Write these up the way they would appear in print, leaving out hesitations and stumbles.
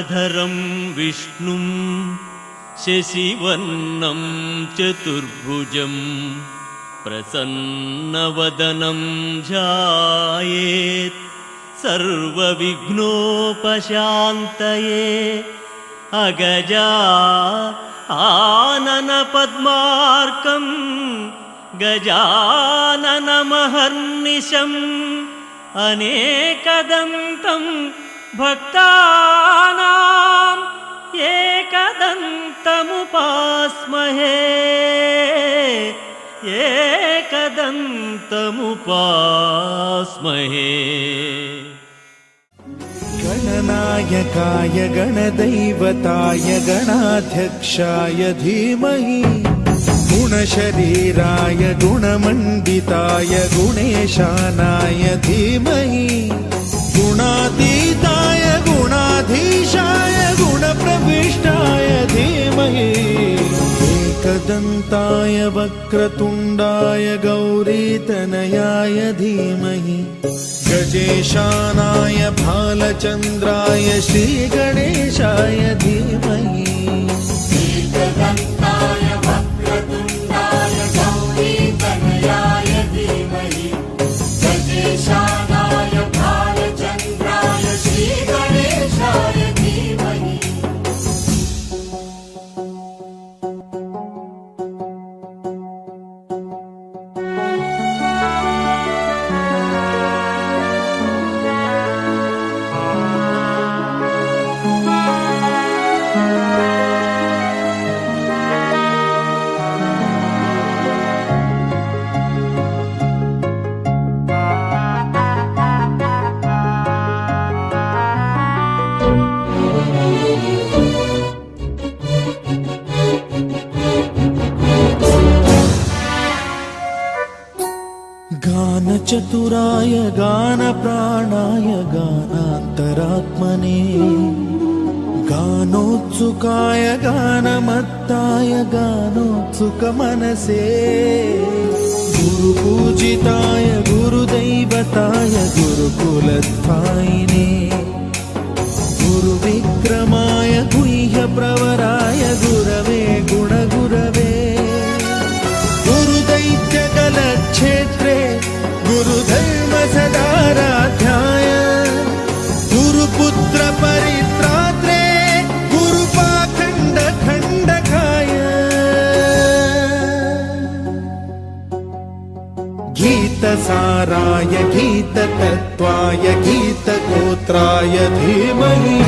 शुक्लाम्बरधरं विष्णुं शशिवर्णं चतुर्भुजं प्रसन्नवदनं ध्यायेत् सर्वविघ्नोपशान्तये। अगजा आननपद्मार्कं गजाननमहर्निशम् अनेकदन्तं भक्तानां एकदन्तमुपास्महे एकदन्तमुपास्महे। गणनायकाय गणदैवताय गणाध्यक्षाय धीमहि गुणशरीराय गुणमण्डिताय गुणेशानाय धीमहि गुणातीताय गुणाधीशाय गुणप्रविष्टाय धीमहि एकदन्ताय वक्रतुण्डाय गौरीतनयाय धीमहि गजेशानाय भालचन्द्राय श्रीगणेशाय धीमहि एकदन्ताय वक्रतुण्डाय गौरीतनयाय धीमहि गजेशानाय भालचन्द्राय श्रीगणेशाय धीमहि। गानचतुराय गानप्राणाय गानान्तरात्मने गानोत्सुकाय गानमत्ताय गानोत्सुकमनसे गुरुपूजिताय गुरुदैवताय गुरुकुलस्थायिने गुरुविक्रमाय गुह्यप्रवराय गुरवे गुणगुरवे गुरुदैत्यकलक्षेत्रे गुरुधर्मसदाराध्याय गुरुपुत्र परित्रात्रे गुरुपाखण्डखण्डकाय गीतसाराय गीततत्त्वाय गीतगोत्राय धीमहि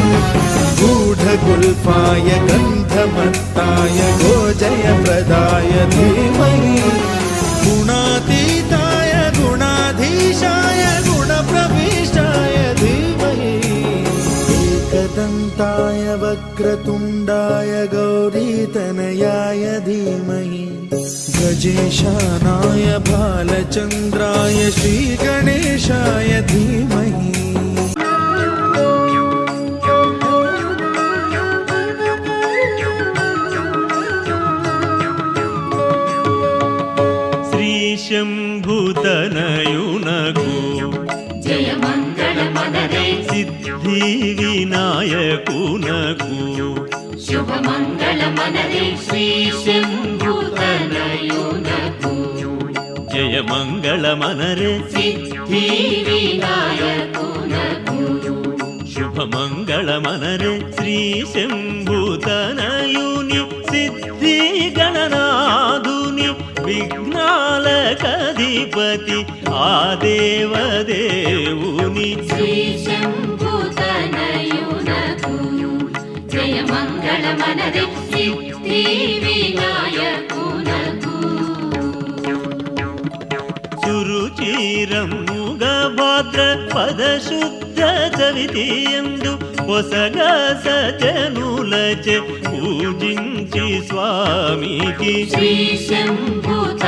गूढगुल्फाय गन्धमत्ताय गोजयप्रदाय धीमहि गुणातीताय गुणाधीशाय गुणप्रविष्टाय धीमहि एकदन्ताय वक्रतुण्डाय गौरीतनयाय धीमहि गजेशानाय भालचन्द्राय श्रीगणेशाय धीमहि। शम्भुतनयुनगो जय मङ्गलमनरे सिद्धिविनायकुनगो शुभमङ्गलमनरे श्री शम्भुतनयुनगो जय मङ्गलमनरे सिद्धिविनायकुनगो शुभमङ्गलमनरे श्री शम्भुतनयुनि सिद्धिगणनादुनि विघ्नालकधिपति आदेवदेवुनि श्री शम्भुतनयुनगो जय मङ्गलमनरे सिद्धिविनायकुनगो सुरुचिरमुगभद्र पदशुद्ध चवितियंदु పొసగ సజనులచే పూజించి స్వామికి శ్రీ శంభుతనయునకు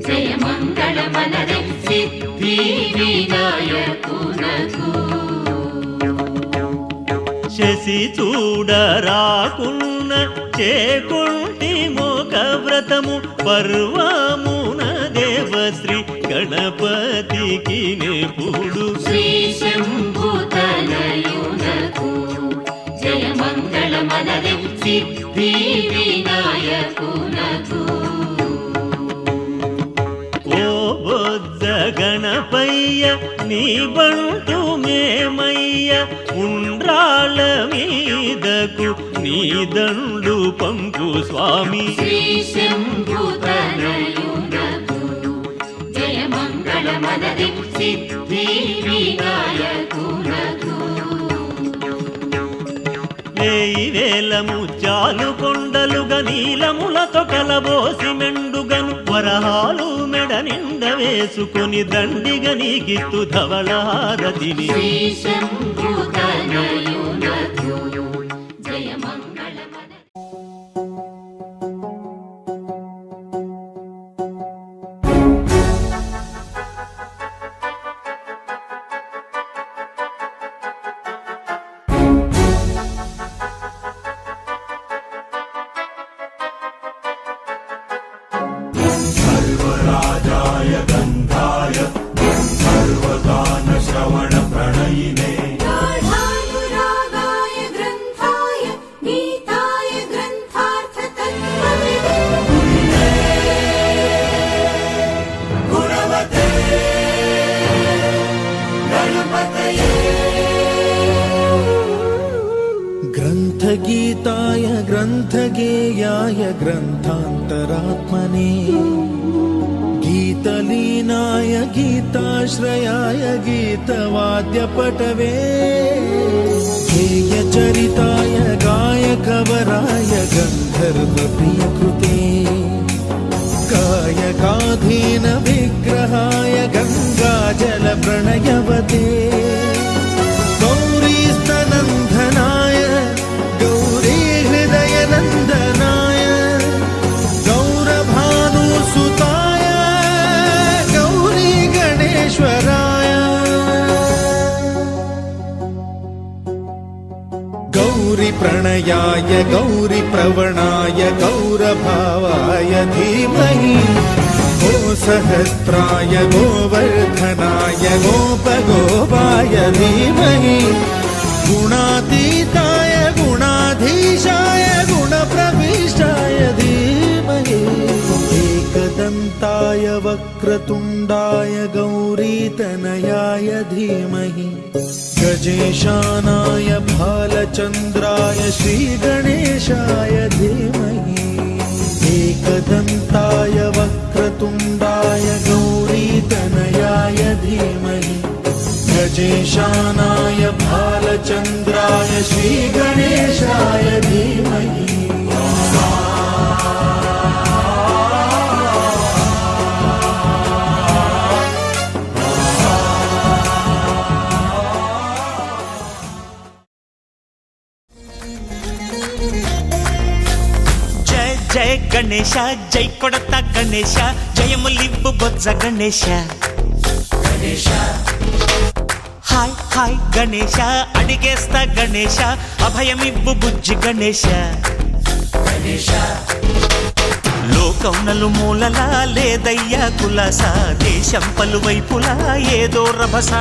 జయ మంగళమనరే సిద్ధి వినాయకునకు శశి చూడరాకున్న చేకుంటి మోక వ్రతము పర్వమున దేవశ్రీ గణపతికి నెప్పుడు శ్రీ శంభుతనయున గణపయ్య నీ బంటు మేమయ్య ఉండ్రాళ్ళ మీదకు నీ దండు పంపు స్వామి శ్రీ శంభుతనయునకు జయమంగళమనది సిద్ధి వినాయకునకు వేయి వేల ముత్యాలు కొండలుగా నీలములతో కలబోసి మెండుగను వరహాలు మెడ నిండ వేసుకొని దండిగా నీగిత్తు ధవళహారతిని శ్రీ శంభుతనయునకు జయమంగళమనది गाढानुरागाय ग्रन्थाय गीताय ग्रन्थार्थतत्त्वविदे गुणवते गणपतये ग्रन्थगीताय ग्रन्थगेयाय ग्रन्थान्तरात्मने गीतलीनाय गीताश्रयाय गीतवाद्यपटवे गेयचरिताय गायकवराय गन्धर्वप्रियकृते गायकाधीन विग्रहाय गङ्गाजलप्रणयवते गौरीस्तनन्दनाय गौरीहृदयनन्दनाय गौरभानुसुताय गौरी गणेश्वराय गौरीप्रणयाय गौरीप्रवणाय गौरभावाय धीमहि गोसहस्राय गोवर्धनाय गोपगोपाय धीमहि गुणातीताय गुणाधीशाय गुणप्रविष्टाय धीमहि एकदन्ताय वक्रतुण्डाय गौरीतनयाय धीमहि गजेशानाय भालचन्द्राय श्रीगणेशाय धीमहि एकदन्ताय वक्रतुण्डाय गौरीतनयाय धीमहि गजेशानाय भालचन्द्राय श्रीगणेशाय धीमहि జయ గణేశ జై కొడత గణేశ జయములివ్వు బొజ్జ గణేశ హాయ్ హాయ్ గణేశ అడిగేస్తా గణేశ అభయమివ్వు బుజ్జి గణేశ లోకం నలుమూలలా లేదయ్యా కులాస దేశం పలువైపులా ఏదో రభస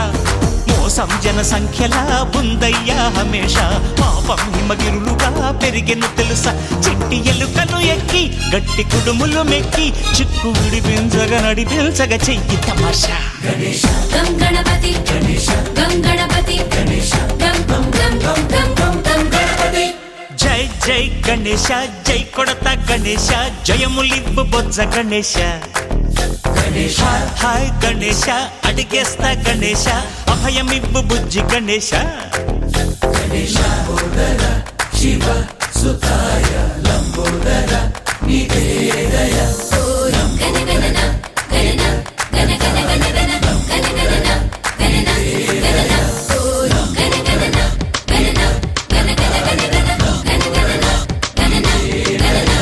మోసం జన సంఖ్యలా ఉందయ్యా హమేష పాపం హిమగిరులుగా పెరిగెను తెలుసా చిట్టి ఎలుకను ఎక్కి గట్టి కుడుములు మెక్కి చిక్కు విడిపించగా నడిపించగా చెయ్యి తమాషా గం గణపతి గం గణపతి గం గం గం గం గం గం గం గణపతి జై జై గణేశ జై కొడత గణేశ జయములివ్వు బొజ్జ గణేశ హాయ్ గణేశ అడిగేస్తా గణేశ అభయమివ్వు బుజ్జి గణేశ శివ సుతాయ లంబోదర నివేదయ గణ గణన గణన గణ గణ గణ గణ గణ గణన గణన గణన గణ గణన గణన గణ గణ గణ గణ గణ గణన గణన గణన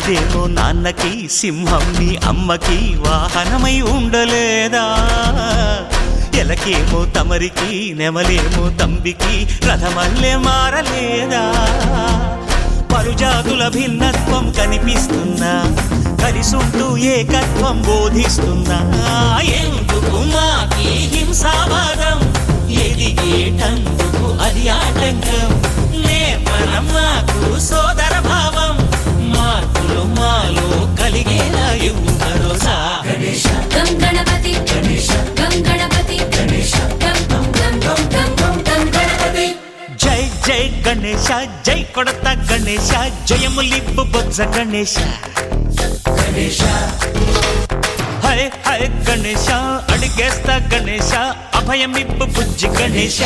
ఎద్దేమో నాన్నకి, సింహం నీ అమ్మకి వాహనమై ఉండలేదా? ఎలకేమో తమరికి, నెమలేమో తంబికి రథమల్లే మారలేదా? పలుజాతుల భిన్నత్వం కనిపిస్తున్నా, కలిసుంటూ ఏకత్వం బోధిస్తున్నా. ఎందుకు మాకి హింసావాదం, ఎదిగేటందుకు అది ఆటంకం. నేపరం మాకు సోదర భావం, మార్పులు మాలో కలిగేలా ఇవ్వు భరోసా. గం గణపతి గం గణపతి గం గం గం గం గం గం గం గణపతి. జై జై గణేశ, జై కొడత గణేశ, జయములిబ్బు బొజ్జ గణేశ. హై హై గణేశ, అడిగేస్తా గణేశ, అభయమిబ్బు బుజ్జి గణేశ.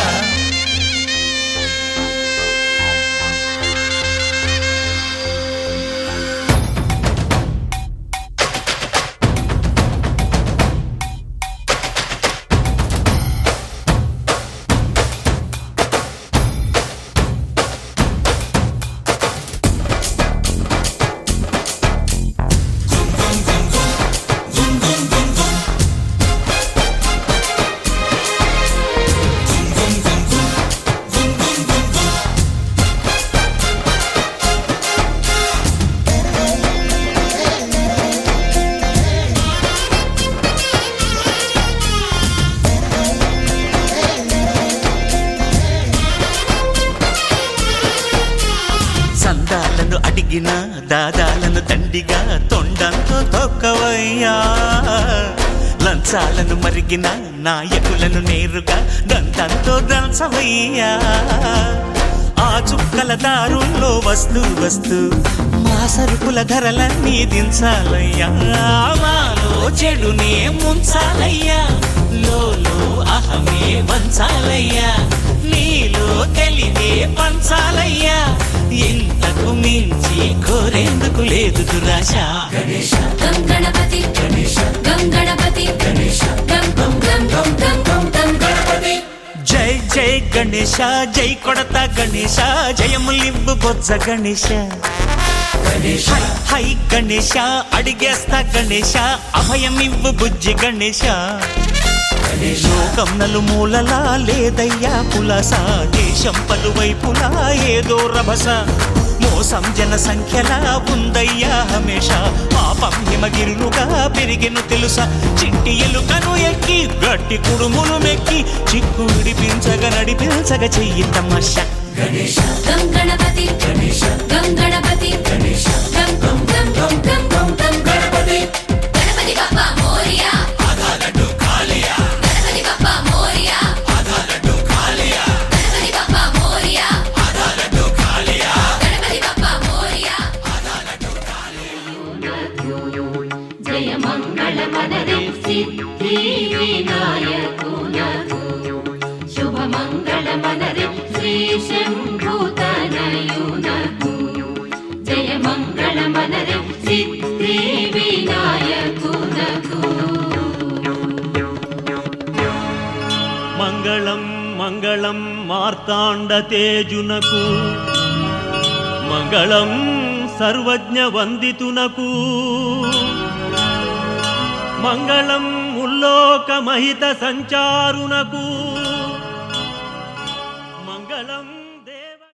సందాలను అడిగిన దాదాలను దండిగా తొండంతో తొక్కవయ్యా. లంచాలను మరిగిన నాయకులను నేరుగా దంతంతో దంచవయ్యా. ఆ చుక్కల దారుల్లో వస్తూ వస్తూ మా సరుకుల ధరలన్నీ దించాలయ్యా. మాలో చెడునే ముంచాలయ్యా, లోలో అహమే వంచాలయ్యా. నీలో తెలివే పంచాలయ్యా, ఇంతకు మించి కోరేందుకు లేదు దురాశ. గం గణపతి గం గణపతి గం గం గం గం గం గం గం గణపతి. జై జై గణేశ, జై కొడత గణేశ, జయములివ్వు బొజ్జ గణేశ. హై హై గణేశ, అడిగేస్తా గణేశ, అభయమివ్వు బుజ్జి గణేశ. లోకం నలుమూలలా లేదయ్యా పులస, దేశం పలువైపులా ఏదో రభస. మోసం జన సంఖ్యలా ఉందయ్యా హమేష, పాపం హిమగిరులుగా పెరిగెను తెలుసా. చిట్టి ఎలుకను ఎక్కి గట్టి కుడుములు మెక్కి, చిక్కు విడిపించగా నడిపించగ చెయ్యి తమాష. గం గణపతి గం గణపతి గం గం గం గం గం గం గం గణపతి. గణపతి బప్పా మోరియా, గణపతి బప్పా మోరియా, గణపతి బప్పా మోరియా, గణపతి బప్పా మోరియా. జయ మంగళ మనరి సిద్ధి వినాయకునకు, శుభ మంగళ మనరి శ్రీ శంభుతనయునకు. జయ మంగళ మనరి సిద్ధి వినాయకునకు. మంగళం మంగళం మార్తాండ తేజునకు, మంగళం సర్వజ్ఞ వందితునకు, మంగళం ముల్లోక మహిత సంచారునకు, మంగళం